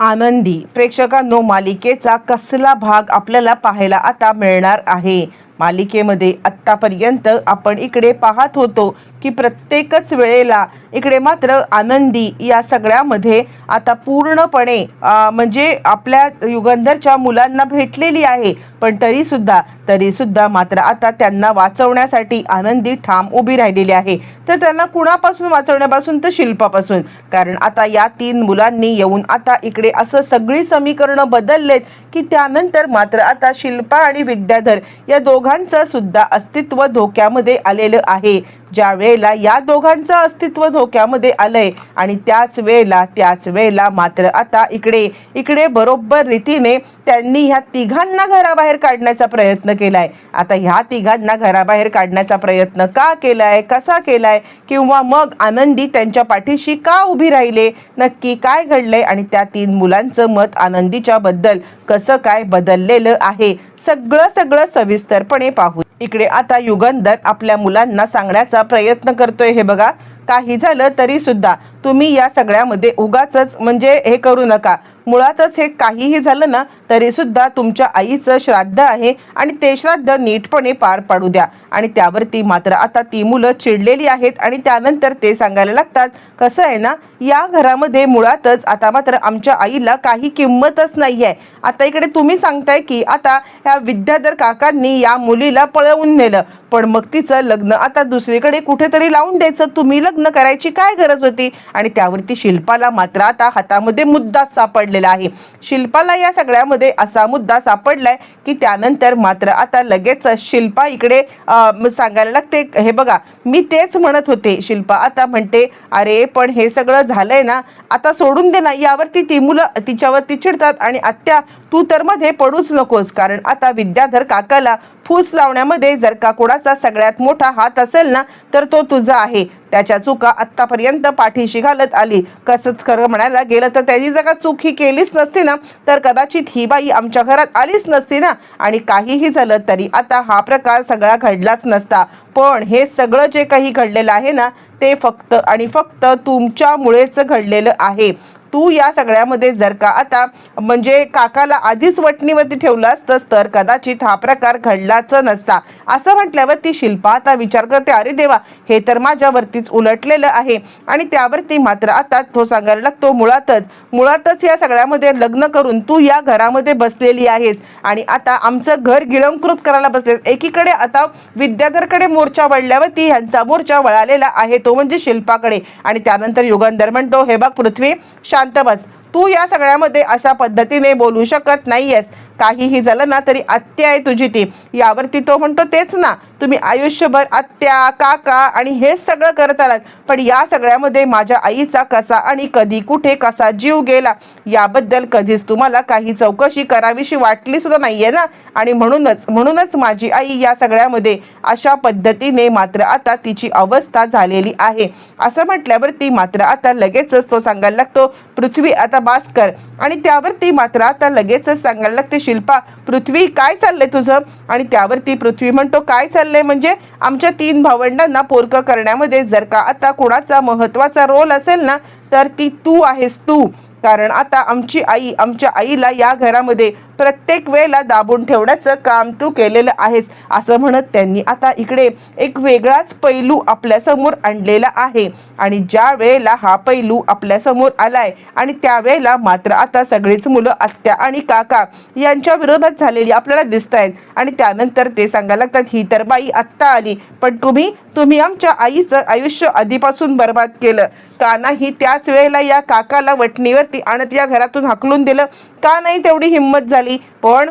आनंदी प्रेक्षकांनो, मालिकेचा कसला भाग आपल्याला पाहायला आता मिळणार आहे? मालिकेमध्ये आत्तापर्यंत आपण इकडे पाहत होतो की प्रत्येकच वेळेला इकडे मात्र आनंदी या सगळ्यामध्ये आता पूर्णपणे म्हणजे आपल्या युगंधरच्या मुलांना भेटलेली आहे, पण तरीसुद्धा मात्र आता त्यांना वाचवण्यासाठी आनंदी ठाम उभी राहिलेली आहे. तर त्यांना कुणापासून वाचवण्यापासून? तर शिल्पापासून. कारण आता या 3 मुलांनी येऊन आता इकडे असं सगळी समीकरणं बदललेत की त्यानंतर मात्र आता शिल्पा आणि विद्याधर या दोघांचं सुद्धा अस्तित्व धोक्यामध्ये आलेलं आहे. ज्या वेळेला या दोघांचं अस्तित्व धोक्यामध्ये आलंय आणि त्याच वेळेला मात्र आता इकडे बरोबर रीतीने त्यांनी ह्या तिघांना घराबाहेर काढण्याचा प्रयत्न केलाय. आता ह्या तिघांना घराबाहेर काढण्याचा प्रयत्न का केलाय, कसा केलाय, किंवा मग आनंदी त्यांच्या पाठीशी का उभी राहिले, नक्की काय घडलंय आणि त्या 3 मुलांचं मत आनंदीच्या बद्दल कसं काय बदललेलं आहे, सगळं सविस्तरपणे पाहू. इकडे आता युगंधर आपल्या मुलांना सांगण्याचा प्रयत्न करतोय, हे बघा, काही झालं तरी सुद्धा तुम्ही या सगळ्यामध्ये उगाचच म्हणजे हे करू नका. मुळातच हे काहीही झालं ना तरी सुद्धा तुमच्या आईचं श्राद्ध आहे आणि ते श्राद्ध नीटपणे पार पाडू द्या. आणि त्यावरती मात्र आता ती मुलं चिडलेली आहेत आणि त्यानंतर ते सांगायला लागतात, कसं आहे ना, या घरामध्ये मुळातच आता मात्र आमच्या आईला काही किंमतच नाही आहे. आता इकडे तुम्ही सांगताय की आता ह्या विद्याधर काकांनी या मुलीला पळवून नेलं, पण मग तिचं लग्न आता दुसरीकडे कुठेतरी लावून द्यायचं, तुम्ही लग्न करायची काय गरज होती? आणि त्यावरती शिल्पाला मात्र आता हातामध्ये मुद्दा सापडलेला आहे. शिल्पाला या सगळ्यामध्ये असा मुद्दा सापडलाय की त्यानंतर मात्र आता लगेच शिल्पा इकडे सांगायला लागते, हे बघा, मी तेच म्हणत होते. शिल्पा आता म्हणते, अरे पण हे सगळं झालंय ना, आता सोडून दे ना. यावरती ती मुलं तिच्यावरती चिडतात आणि आत्या तू तर मध्ये पडूच नकोस, कारण आता विद्याधर काकाला फूस लावण्यामध्ये जर का कोणाचा सगळ्यात मोठा हात असेल ना तर तो तुझा आहे. त्याच्या चुका आत्तापर्यंत पाठीशी घालत आली. कसंच खरं म्हणायला गेलं तर त्यांनी जर का चूक ही केलीच नसती ना तर कदाचित ही बाई आमच्या घरात आलीच नसती ना, आणि काहीही झालं तरी आता हा प्रकार सगळा घडलाच नसता. पण हे सगळं जे काही घडलेलं आहे ना ते फक्त आणि फक्त तुमच्यामुळेच घडलेलं आहे. तू या सगळ्यामध्ये जर का आता म्हणजे काकाला आधीच वटणीवरती ठेवलं असतंस तर कदाचित हा प्रकार घडलाच नसता. असं म्हटल्यावर ती शिल्पा आता विचार करते, अरे देवा, हे तर उलटलेलं आहे. आणि त्यावरती मात्र आता तो सांगायला लागतो, मुळातच या सगळ्यामध्ये लग्न करून तू या घरामध्ये बसलेली आहेस आणि आता आमचं घर गिळंकृत करायला बसलेस. एकीकडे आता विद्याधरकडे मोर्चा वळल्यावरती ह्यांचा मोर्चा वळालेला आहे, तो म्हणजे शिल्पाकडे. आणि त्यानंतर युगंधर म्हणतो, हे बघ पृथ्वी, शांत बस. तू या सगळ्यामध्ये अशा पद्धतीने बोलू शकत नाहीयेस. काहीही झालं ना तरी आत्या आहे तुझी ती. यावरती तो म्हणतो, तेच ना, तुम्ही आयुष्यभर आत्या काका आणि हेच सगळं करत आलात, पण या सगळ्यामध्ये माझ्या आईचा कसा आणि कधी कुठे कसा जीव गेला याबद्दल कधीच तुम्हाला काही चौकशी करावीशी वाटली सुद्धा नाहीये ना. आणि म्हणूनच माझी आई या सगळ्यामध्ये अशा पद्धतीने मात्र आता तिची अवस्था झालेली आहे. असं म्हटल्यावरती मात्र आता लगेचच तो सांगायला लागतो, पृथ्वी आता बास कर. आणि त्यावरती मात्र आता लगेचच सांगायला लागते, शिल्पा, पृथ्वी काय चाललंय तुझं? आणि त्यावरती पृथ्वी म्हणतो, काय चाललंय म्हणजे आमच्या 3 भावंडांना पोरकं करण्यामध्ये जर का आता कोणाचा महत्त्वाचा रोल असेल ना तर ती तू आहेस, तू. कारण आता आमच्या आईला या घरामध्ये प्रत्येक वेळेला दाबून ठेवण्याचं काम तू केलेलं आहेस. असं म्हणत त्यांनी आता इकडे एक वेगळाच पैलू आपल्यासमोर आणलेला आहे. आणि ज्या वेळेला हा पैलू आपल्यासमोर आलाय आणि त्यावेळेला मात्र आता सगळीच मुलं आत्या आणि काका यांच्या विरोधात झालेली आपल्याला दिसत आहेत. आणि त्यानंतर ते सांगायला लागतात, ही तर बाई आत्ता आली, पण तुम्ही आमच्या आईचं आयुष्य आधीपासून बर्बाद केलं का नाही? त्याच वेळेला या काकाला वटणीवरती आणत या घरातून हाकलून दिलं का नाही? तेवढी हिंमत झाली. पण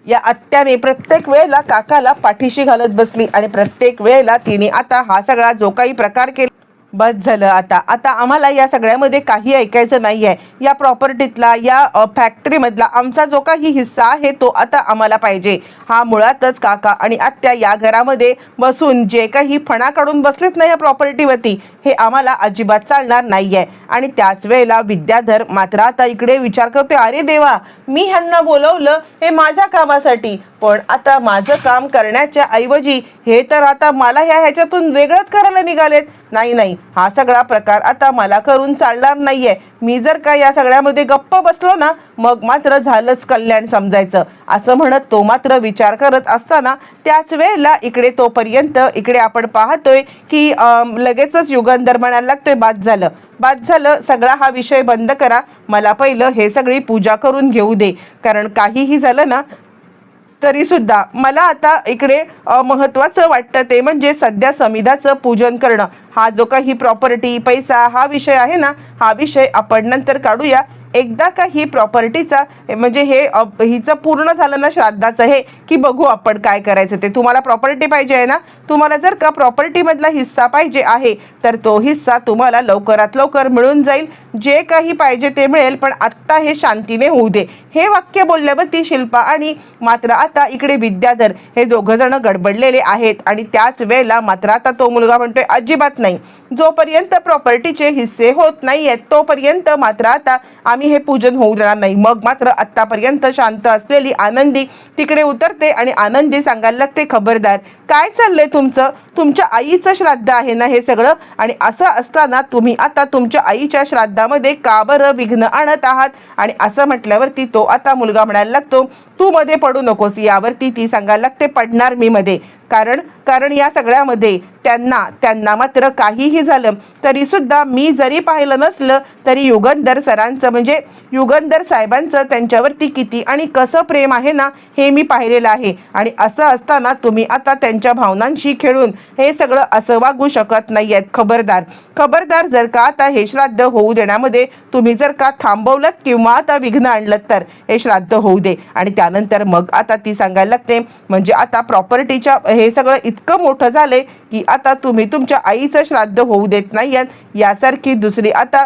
या आत्याने प्रत्येक वेळेला काकाला पाठीशी घालत बसली आणि प्रत्येक वेळेला तिने आता हा सगळा जो काही प्रकार केला, बस झालं. आता आम्हाला या सगळ्यामध्ये काही ऐकायचं नाही आहे. या प्रॉपर्टीतला, या फॅक्टरीमधला आमचा जो काही हिस्सा आहे तो आता आम्हाला पाहिजे. हा मुळातच काका आणि आत्या या घरामध्ये बसून जे काही फणा काढून बसलेत ना या प्रॉपर्टीवरती, हे आम्हाला अजिबात चालणार नाही आहे. आणि त्याच वेळेला विद्याधर मात्र आता इकडे विचार करतोय, अरे देवा, मी ह्यांना बोलवलं हे माझ्या कामासाठी, पण आता माझं काम करण्याच्या ऐवजी हे तर आता मला ह्याच्यातून वेगळंच करायला निघालेत. नाही नाही, हा सगळा प्रकार आता मला करून चालणार नाहीये. मी जर का या सगळ्यामध्ये गप्प बसलो ना, मग मात्र झालंच कल्याण समजायचं, असं म्हणत तो मात्र विचार करत असताना त्याच वेळेला इकडे आपण पाहतोय की लगेचच युगंधर म्हणायला लागतोय, बाद झालं, सगळा हा विषय बंद करा. मला पहिलं हे सगळी पूजा करून घेऊ दे. कारण काहीही झालं ना तरी सुद्धा मला आता इकडे महत्त्वाचं वाटतं ते म्हणजे सध्या समिधाचं पूजन करणं. हा जो काही प्रॉपर्टी पैसा हा विषय आहे ना, हा विषय आपण नंतर काढूया. एकदा का ही प्रॉपर्टीचा म्हणजे हिचं पूर्ण झालं ना श्राद्धाचं हे, की बघू आपण काय करायचं ते. तुम्हाला प्रॉपर्टी पाहिजे आहे ना, तुम्हाला जर का प्रॉपर्टीमधला हिस्सा पाहिजे आहे तर तो हिस्सा तुम्हाला लवकरात लवकर मिळून जाईल. जे काही पाहिजे ते मिळेल, पण आत्ता हे शांतीने होऊ दे. हे वाक्य बोलल्यावरती शिल्पा आणि मात्र आता इकडे विद्याधर हे दोघं जण गडबडलेले आहेत. आणि त्याच वेळेला मात्र आता तो मुलगा म्हणतोय, अजिबात नाही, जोपर्यंत प्रॉपर्टीचे हिस्से होत नाहीयेत तोपर्यंत मात्र आता आम्ही हे पूजन होऊ देणार नाही. मग मात्र आतापर्यंत शांत असलेली आनंदी तिकडे उतरते आणि आनंदी सांगायला लागते, खबरदार, काय चाललंय तुमचं? तुमच्या आईचं श्राद्ध आहे ना हे सगळं, आणि असं असताना तुम्ही आता तुमच्या आईच्या श्राद्धामध्ये का बरं विघ्न आणत आहात? आणि असं म्हटल्यावरती तो आता मुलगा म्हणायला लागतो, तू मध्ये पडू नकोस. यावरती ती सांगायला लागते, पडणार मी मध्ये. कारण या सगळ्यामध्ये त्यांना मात्र काहीही झालं तरी सुद्धा मी जरी पाहिलं नसलं तरी युगंधर सरांचं म्हणजे युगंधर साहेबांचं त्यांच्यावरती किती आणि कसं प्रेम आहे ना हे मी पाहिलेलं आहे. आणि असं असताना तुम्ही आता त्यांच्या भावनांशी खेळून हे सगळं असं वागू शकत नाही आहेत. खबरदार, जर का आता हे श्राद्ध होऊ देण्यामध्ये तुम्ही जर का थांबवलं किंवा आता विघ्न आणलं तर हे श्राद्ध होऊ दे. आणि त्यानंतर मग आता ती सांगायला लागते, म्हणजे आता प्रॉपर्टीच्या हे सगळं इतकं मोठं झालंय की आता तुम्ही तुमच्या आईचं श्राद्ध होऊ देत नाहीयेत. यासारखी दुसरी आता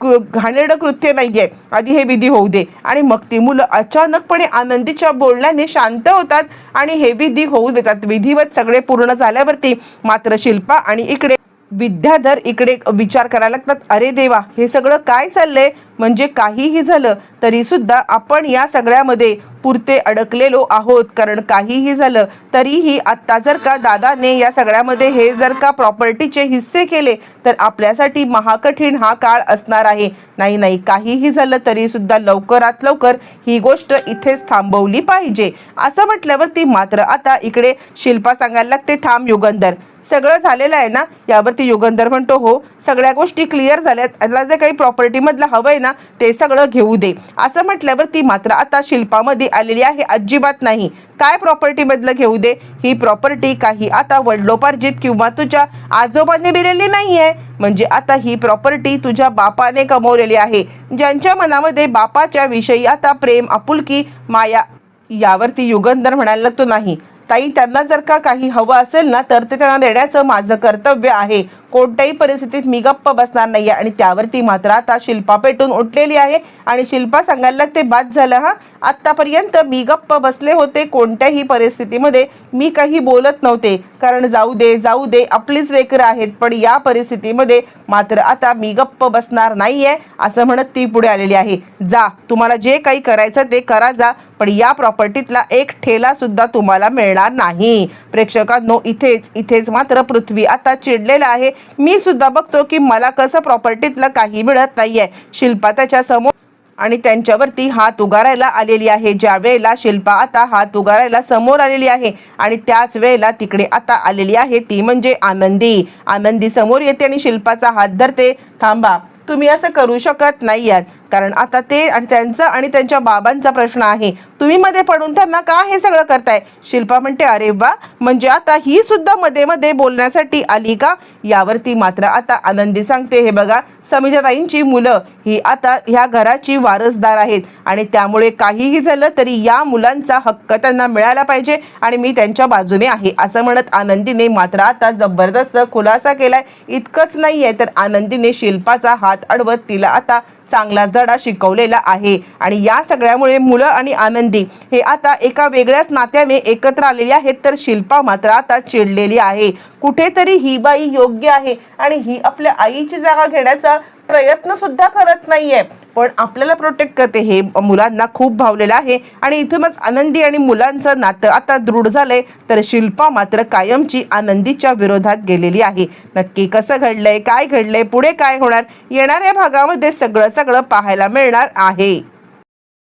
घाणेरडं कृत्य नाहीये, आधी हे विधी होऊ दे. आणि मग ती मुलं अचानकपणे आनंदीच्या बोलण्याने शांत होतात आणि हे विधी होऊ देतात. विधिवत सगळे पूर्ण झाल्यावरती मात्र शिल्पा आणि इकडे विद्याधर इकडे विचार करायला लागतात, अरे देवा, हे सगळं काय चाललंय? म्हणजे काहीही झालं तरी सुद्धा आपण या सगळ्यामध्ये पुरते अडकलेलो आहोत. कारण काहीही झालं तरीही आत्ता जर का दादाने या सगळ्यामध्ये हे जर का प्रॉपर्टीचे हिस्से केले तर आपल्यासाठी महाकठीण हा काळ असणार आहे. नाही, काहीही झालं तरी सुद्धा लवकरात लवकर ही गोष्ट इथेच थांबवली पाहिजे. असं म्हटल्यावरती मात्र आता इकडे शिल्पा सांगायला लागते, थांब युगंधर, सगळं झालेलं आहे ना? यावरती युगंधर म्हणतो, हो, सगळ्या गोष्टी क्लिअर झाल्यात. याला जे काही प्रॉपर्टीमधलं हवंय ना ते सगळं घेऊ दे. असं म्हटल्यावरती मात्र आता शिल्पामध्ये आलेली आहे, अजिबात नाही. काय प्रॉपर्टीमधलं घेऊ दे? ही प्रॉपर्टी काही आता वडिलोपार्जित किंवा तुझ्या आजोबाने दिलेली नाही आहे. म्हणजे आता ही प्रॉपर्टी तुझ्या बापाने कमवलेली आहे, ज्यांच्या मनामध्ये बापाच्या विषयी आता प्रेम, आपुलकी, माया. यावरती युगंधर म्हणायला लागतो, नाही ताई, त्यांना जर का काही हवं असेल ना तर ते त्यांना देण्याचं माझं कर्तव्य आहे. कोणत्याही परिस्थितीत मी गप्प बसणार नाही. आणि त्यावरती मात्र आता शिल्पा पेटून उठलेली आहे आणि शिल्पा सांगायला लागते, बाद झालं हा, आत्तापर्यंत मी गप्प बसले होते, कोणत्याही परिस्थितीमध्ये मी काही बोलत नव्हते, कारण जाऊ दे आपलीच लेकरं आहेत. पण या परिस्थितीमध्ये मात्र आता मी गप्प बसणार नाहीये. असं म्हणत ती पुढे आलेली आहे, जा, तुम्हाला जे काही करायचं ते करा, जा, पण या प्रॉपर्टीतला एक ठेला सुद्धा तुम्हाला मिळणार नाही. प्रेक्षकांनो, इथेच मात्र पृथ्वी आता चिडलेला आहे. मी सुद्धा बघतो की मला कसं प्रॉपर्टीतलं काही मिळत नाहीये. शिल्पा त्याच्या समोर आणि त्यांच्यावरती हात उगारायला आलेली आहे. ज्या वेळेला शिल्पा आता हात उगारायला समोर आलेली आहे आणि त्याच वेळेला तिकडे आता आलेली आहे ती म्हणजे आनंदी समोर येते आणि शिल्पाचा हात धरते, थांबा, तुम्ही असं करू शकत नाही आहात. कारण आता ते आणि त्यांचा आणि त्यांच्या बाबांचा प्रश्न आहे. तुम्ही मध्ये पडून त्यांना का हे सगळं करताय? शिल्पा म्हणते, अरे वा, म्हणजे आता ही सुद्धा मध्ये बोलण्यासाठी आली का? यावरती मात्र आता आनंदी सांगते, हे बघा, समिधाताईंची मुलं ही आता ह्या घराची वारसदार आहेत आणि त्यामुळे काहीही झालं तरी या मुलांचा हक्क त्यांना मिळाला पाहिजे आणि मी त्यांच्या बाजूने आहे. असं म्हणत आनंदीने मात्र आता जबरदस्त खुलासा केलाय. इतकंच नाहीये तर आनंदीने शिल्पाचा हात अडवत तिला आता चांगलाच धडा शिकवलेला आहे. आणि या सगळ्यामुळे मुलं आणि आनंदी हे आता एका वेगळ्याच नात्याने एकत्र आलेले आहेत. तर शिल्पा मात्र आता चिडलेली आहे. कुठेतरी ही बाई योग्य आहे आणि ही आपल्या आईची जागा घेण्याचा प्रयत्न सुद्धा करत नाहीये. पण आपल्याला प्रोटेक्ट करते हे मुलांना खूप भावलेलं आहे आणि इथूनच आनंदी आणि मुलांचं नातं आता दृढ झालंय. तर शिल्पा मात्र कायमची आनंदीच्या विरोधात गेलेली आहे. नक्की कसं घडलंय, काय घडलंय, पुढे काय होणार, येणाऱ्या भागामध्ये सगळं पाहायला मिळणार आहे.